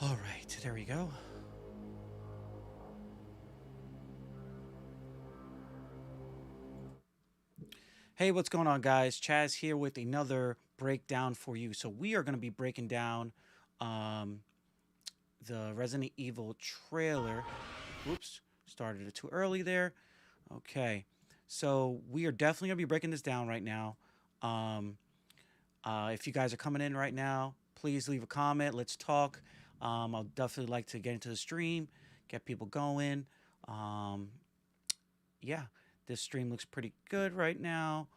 All right, there we go. Hey, what's going on, guys? Chaz here with another breakdown for you. So we are going to be breaking down um, the Resident Evil trailer. Whoops, started it too early there. Okay, so we are definitely going to be breaking this down right now. Um, if you guys are coming in right now, please leave a comment. Let's talk. I'll definitely like to get into the stream, get people going. Um, yeah, this stream looks pretty good right now.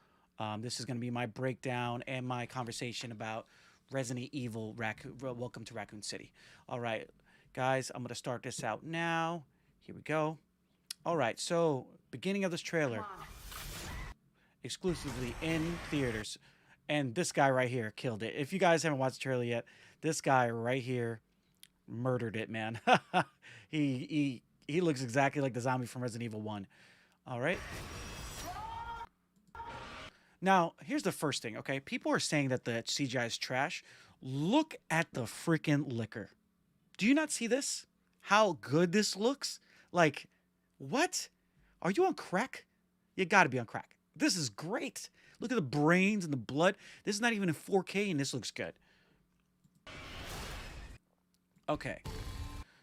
This is going to be my breakdown and my conversation about Resident Evil Raccoon. Welcome to Raccoon City. All right, guys, I'm going to start this out now. Here we go. All right, so beginning of this trailer, exclusively in theaters. And this guy right here killed it. If you guys haven't watched the trailer yet, this guy right here murdered it, man. He looks exactly like the zombie from Resident Evil 1. All right. Now, here's the first thing, okay? People are saying that the CGI is trash. Look at the freaking liquor. Do you not see this? How good this looks? Like, what? Are you on crack? You gotta be on crack. This is great. Look at the brains and the blood. This is not even in 4K and this looks good. Okay.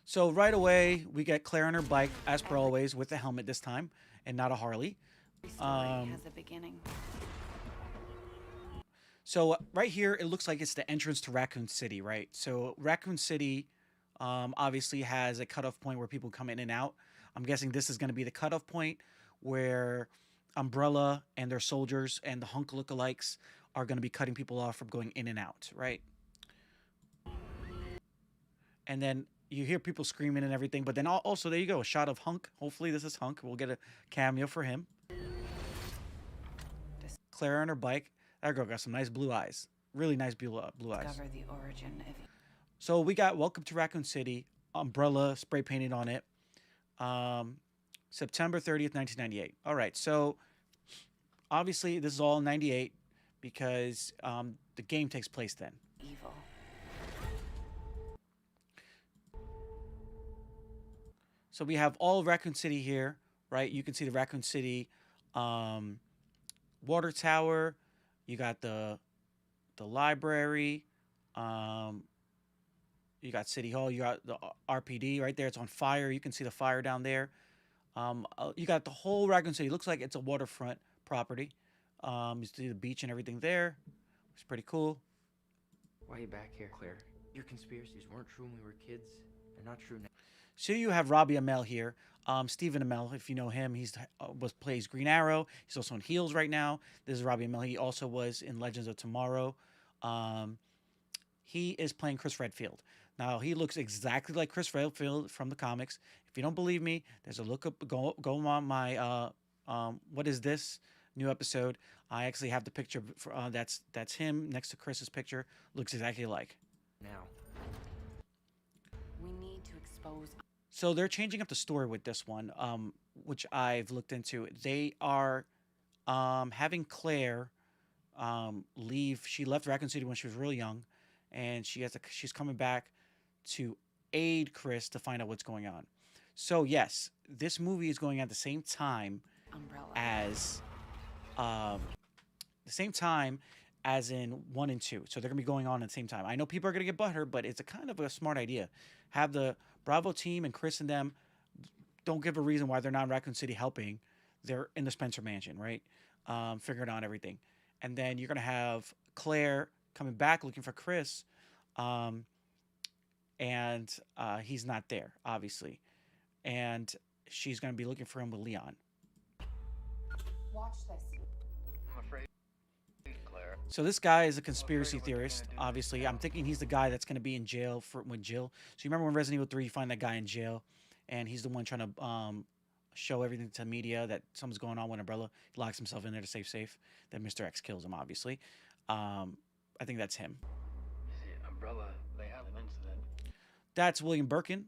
So right away, we get Claire on her bike, as per always, with a helmet this time, and not a Harley. Has a beginning. So right here, it looks like it's the entrance to Raccoon City, right? So Raccoon City obviously has a cutoff point where people come in and out. I'm guessing this is going to be the cutoff point where Umbrella and their soldiers and the hunk lookalikes are going to be cutting people off from going in and out, right? And then you hear people screaming and everything, but then also there you go, a shot of Hunk. Hopefully this is Hunk. We'll get a cameo for him. Claire on her bike. That girl got some nice blue eyes. Really nice blue eyes. Discover the origin of So we got Welcome to Raccoon City, Umbrella spray painted on it. September 30th, 1998. All right, so obviously this is all in 98 because the game takes place then. evil. So we have all of Raccoon City here, right? You can see the Raccoon City water tower. You got the library. You got City Hall. You got the RPD right there. It's on fire. You can see the fire down there. You got the whole Raccoon City. It looks like it's a waterfront property. You see the beach and everything there. It's pretty cool. Why are you back here, Claire? Your conspiracies weren't true when we were kids. They're not true now. So you have Robbie Amell here. Stephen Amell, if you know him, he's plays Green Arrow. He's also in Heels right now. This is Robbie Amell. He also was in Legends of Tomorrow. He is playing Chris Redfield. Now he looks exactly like Chris Redfield from the comics. If you don't believe me, there's a look up. Go on my what is this new episode? I actually have the picture. For, that's him next to Chris's picture. Looks exactly alike. Now. We need to expose. So they're changing up the story with this one, which I've looked into. They are having Claire leave. She left Raccoon City when she was really young, and she's coming back to aid Chris to find out what's going on. So yes, this movie is going at the same time Umbrella. as in 1 and 2. So they're gonna be going on at the same time. I know people are gonna get butthurt, but it's a kind of a smart idea. Have the Bravo team and Chris and them, don't give a reason why they're not in Raccoon City helping. They're in the Spencer Mansion, right? Figuring out everything. And then you're gonna have Claire coming back looking for Chris, and he's not there, obviously. And she's gonna be looking for him with Leon. Watch this. I'm afraid, Claire. So this guy is a conspiracy theorist. Obviously, I'm thinking he's the guy that's going to be in jail with Jill. So you remember when Resident Evil 3, you find that guy in jail, and he's the one trying to show everything to media that something's going on with Umbrella. He locks himself in there to save safe. Then Mr. X kills him. Obviously, I think that's him. See, Umbrella, they had an incident. That's William Birkin,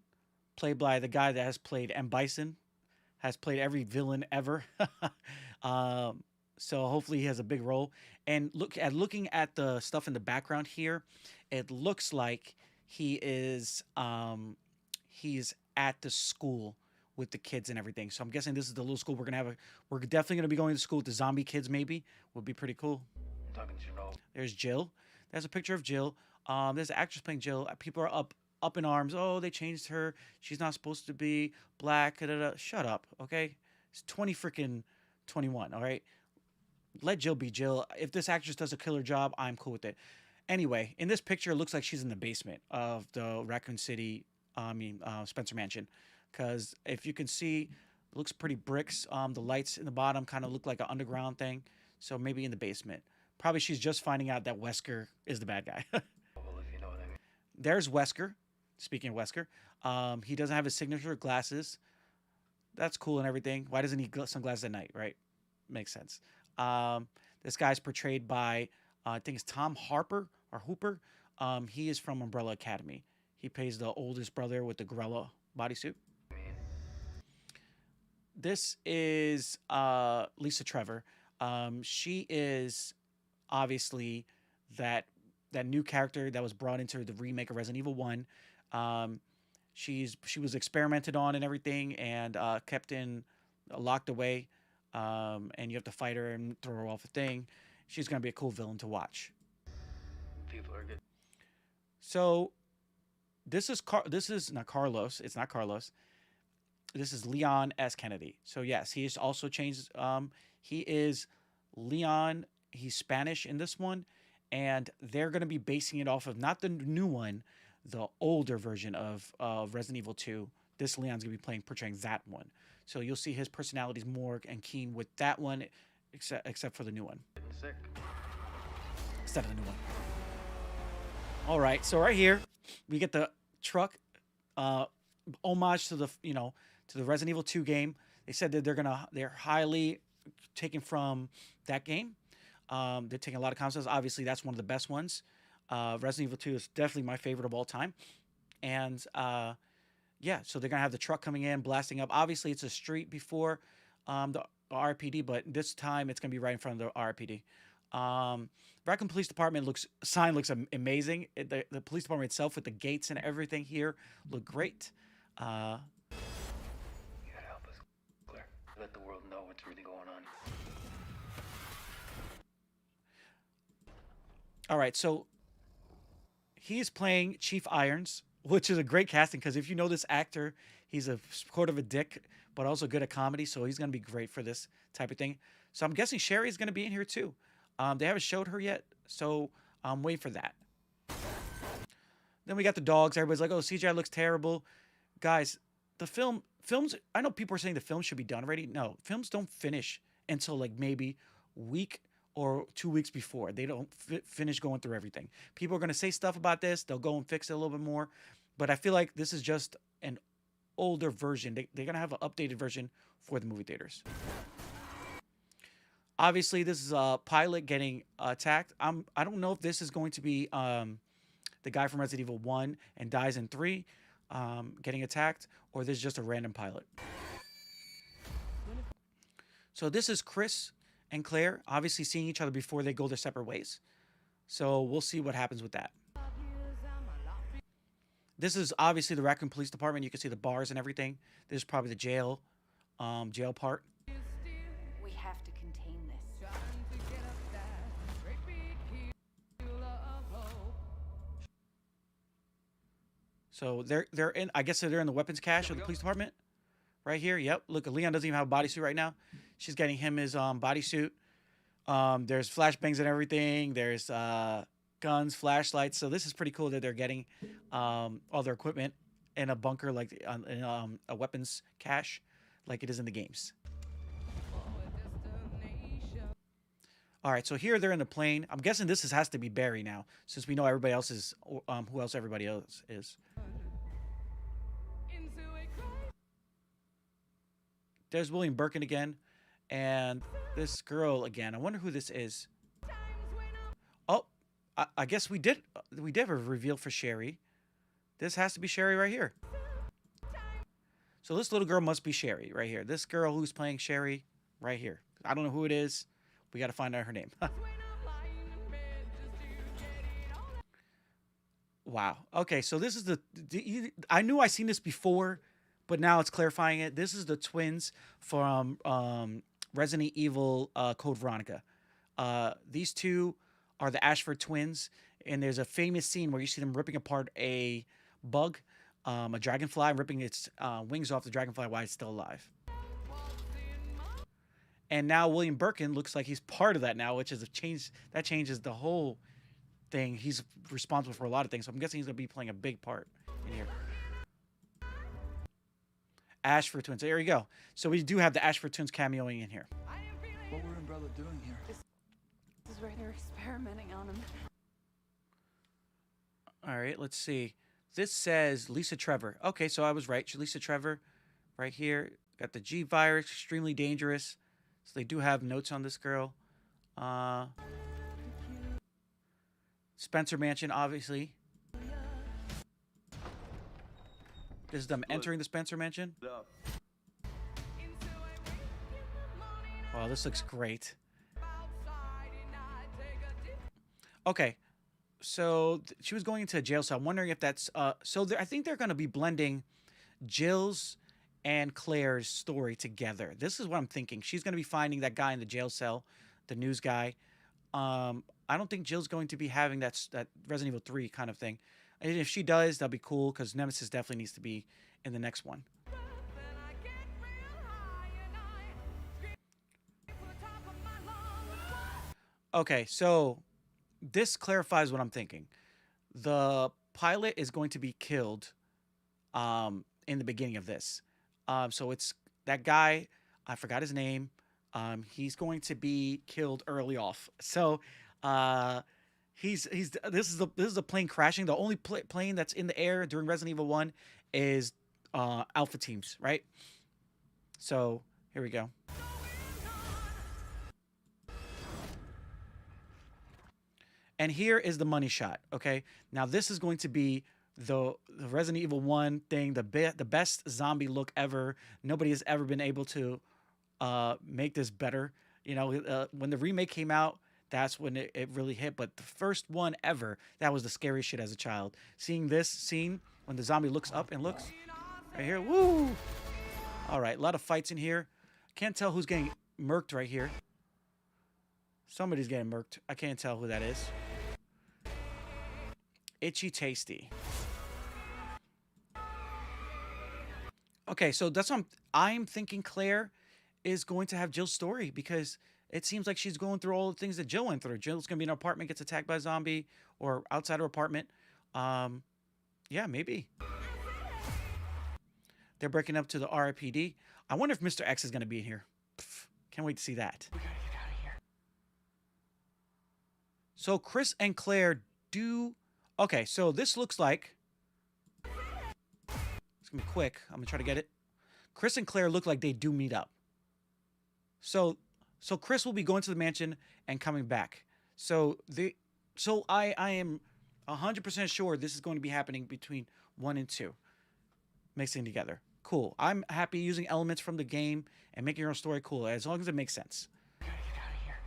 played by the guy that has played M. Bison, has played every villain ever. So hopefully he has a big role. And looking at the stuff in the background here, it looks like he is he's at the school with the kids and everything. So I'm guessing this is the little school we're gonna have. We're definitely gonna be going to school with the zombie kids. Maybe would be pretty cool. There's Jill. There's a picture of Jill. There's an actress playing Jill. People are up in arms. Oh, they changed her. She's not supposed to be black. Da, da, da. Shut up, okay? It's 20 freaking 21. All right, let Jill be Jill. If this actress does a killer job, I'm cool with it. Anyway, in this picture, it looks like she's in the basement of the Raccoon City, Spencer Mansion. Because if you can see, it looks pretty bricks. The lights in the bottom kind of look like an underground thing. So maybe in the basement. Probably she's just finding out that Wesker is the bad guy. There's Wesker. Speaking of Wesker, he doesn't have his signature glasses. That's cool and everything. Why doesn't he sunglasses at night, right? Makes sense. This guy's portrayed by, I think it's Tom Harper or Hooper. He is from Umbrella Academy. He plays the oldest brother with the gorilla bodysuit. This is Lisa Trevor. She is obviously that new character that was brought into the remake of Resident Evil 1. She was experimented on and everything, and kept in locked away. And you have to fight her and throw her off a thing. She's gonna be a cool villain to watch. People are good. So this is not Carlos. It's not Carlos. This is Leon S. Kennedy. So yes, he is also changed. He is Leon. He's Spanish in this one, and they're going to be basing it off of not the new one, the older version of Resident Evil 2. This Leon's going to be portraying that one. So you'll see his personality's more and keen with that one, except for the new one. Sick. Except for the new one. All right, so right here we get the truck, homage to the to the Resident Evil 2 game. They said that they're highly taken from that game. They're taking a lot of concepts. Obviously, that's one of the best ones. Resident Evil 2 is definitely my favorite of all time. And yeah, so they're gonna have the truck coming in, blasting up. Obviously, it's a street before the RPD, but this time it's gonna be right in front of the RPD. Raccoon Police Department looks amazing. The police department itself with the gates and everything here look great. You gotta help us, Claire. Let the world know what's really going on. All right, so he's playing Chief Irons, which is a great casting because if you know this actor, he's a sort of a dick, but also good at comedy, so he's gonna be great for this type of thing. So I'm guessing Sherry is gonna be in here too. They haven't showed her yet, so I'm waiting for that. Then we got the dogs. Everybody's like, "Oh, CGI looks terrible." Guys, the films. I know people are saying the film should be done already. No, films don't finish until like maybe week or 2 weeks before. They don't finish going through everything. People are gonna say stuff about this. They'll go and fix it a little bit more, but I feel like this is just an older version. They're gonna have an updated version for the movie theaters. Obviously, this is a pilot getting attacked. I don't know if this is going to be the guy from Resident Evil 1 and dies in 3 getting attacked, or this is just a random pilot. So this is Chris and Claire, obviously seeing each other before they go their separate ways. So we'll see what happens with that. This is obviously the Raccoon Police Department. You can see the bars and everything. This is probably the jail part. We have to contain this. So they're in. I guess they're in the weapons cache of the police department, right here. Yep. Look, Leon doesn't even have a bodysuit right now. She's getting him his bodysuit. There's flashbangs and everything. There's guns, flashlights. So this is pretty cool that they're getting all their equipment in a bunker, like in a weapons cache, like it is in the games. All right, so here they're in the plane. I'm guessing this has to be Barry now, since we know everybody else is who else everybody else is. There's William Birkin again, and this girl again. I wonder who this is. Oh, I guess we did have a reveal for Sherry. This has to be Sherry right here. So this little girl must be Sherry right here. This girl who's playing Sherry right here. I don't know who it is. We got to find out her name. Wow. Okay, so this is I knew I seen this before, but now it's clarifying it. This is the twins from Resident Evil Code Veronica. These two are the Ashford twins, and there's a famous scene where you see them ripping apart a bug, a dragonfly, ripping its wings off the dragonfly while it's still alive. And now William Birkin looks like he's part of that now, which is a change that changes the whole thing. He's responsible for a lot of things, so I'm guessing he's gonna be playing a big part in here. Ashford Twins. There you go. So we do have the Ashford Twins cameoing in here. What were Umbrella doing here? This is where they're experimenting on him. All right, let's see. This says Lisa Trevor. Okay, so I was right. Lisa Trevor, right here. Got the G virus, extremely dangerous. So they do have notes on this girl. Spencer Mansion, obviously. This is them entering the Spencer Mansion. Wow, this looks great. Okay, so she was going into a jail cell. I'm wondering if that's so. I think they're going to be blending Jill's and Claire's story together. This is what I'm thinking. She's going to be finding that guy in the jail cell, the news guy. I don't think Jill's going to be having that Resident Evil 3 kind of thing. And if she does, that'll be cool because Nemesis definitely needs to be in the next one. Okay, so this clarifies what I'm thinking. The pilot is going to be killed in the beginning of this. So it's that guy, I forgot his name. He's going to be killed early off. So this is a plane crashing. The only plane that's in the air during Resident Evil 1 is Alpha Teams, right? So here we go. And here is the money shot, okay? Now this is going to be the Resident Evil 1 thing, the best zombie look ever. Nobody has ever been able to make this better. You know, when the remake came out, that's when it really hit. But the first one ever, that was the scariest shit as a child. Seeing this scene when the zombie looks up and looks right here, woo! All right, a lot of fights in here. Can't tell who's getting murked right here. Somebody's getting murked. I can't tell who that is. Itchy Tasty. Okay, so that's what I'm thinking. Claire is going to have Jill's story because it seems like she's going through all the things that Jill went through. Jill's gonna be in an apartment, gets attacked by a zombie, or outside her apartment. Yeah, maybe. They're breaking up to the RIPD. I wonder if Mr. X is gonna be in here. Pff, can't wait to see that. We gotta get out of here. So Chris and Claire do. Okay, so this looks like. It's gonna be quick. I'm gonna try to get it. Chris and Claire look like they do meet up. So Chris will be going to the mansion and coming back. So I am 100% sure this is going to be happening between 1 and 2, mixing together. Cool. I'm happy using elements from the game and making your own story cool as long as it makes sense. We gotta get out of here.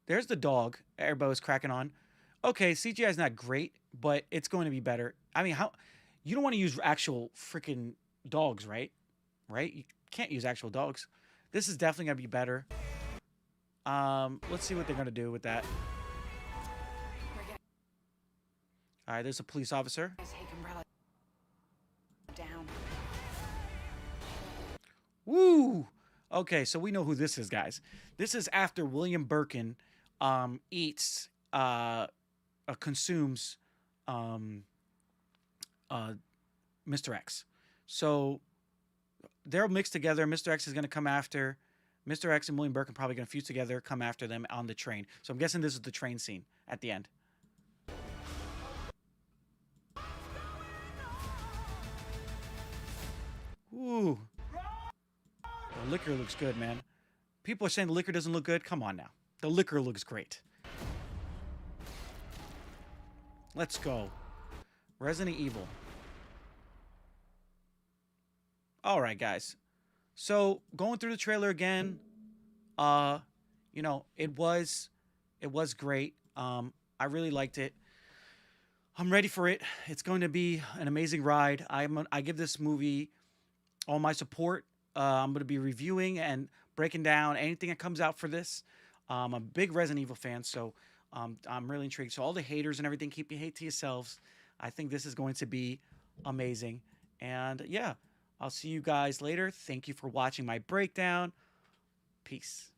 There's the dog everybody was cracking on. Okay, CGI is not great, but it's going to be better. I mean, how you don't want to use actual freaking dogs, right? Right? You can't use actual dogs. This is definitely going to be better. Let's see what they're going to do with that. All right, there's a police officer. Take Umbrella down. Woo! Okay, so we know who this is, guys. This is after William Birkin consumes Mr. X. So they're mixed together. Mr. X is going to come after Mr. X and William Birkin, probably going to fuse together, come after them on the train. So I'm guessing this is the train scene at the end. Ooh. The liquor looks good, man. People are saying the liquor doesn't look good. Come on now. The liquor looks great. Let's go. Resident Evil. All right, guys. So going through the trailer again, you know, it was It was great. I really liked it. I'm ready for it. It's going to be an amazing ride. I give this movie all my support. I'm going to be reviewing and breaking down anything that comes out for this. I'm a big Resident Evil fan, so I'm really intrigued. So all the haters and everything, keep your hate to yourselves. I think this is going to be amazing. And yeah, I'll see you guys later. Thank you for watching my breakdown. Peace.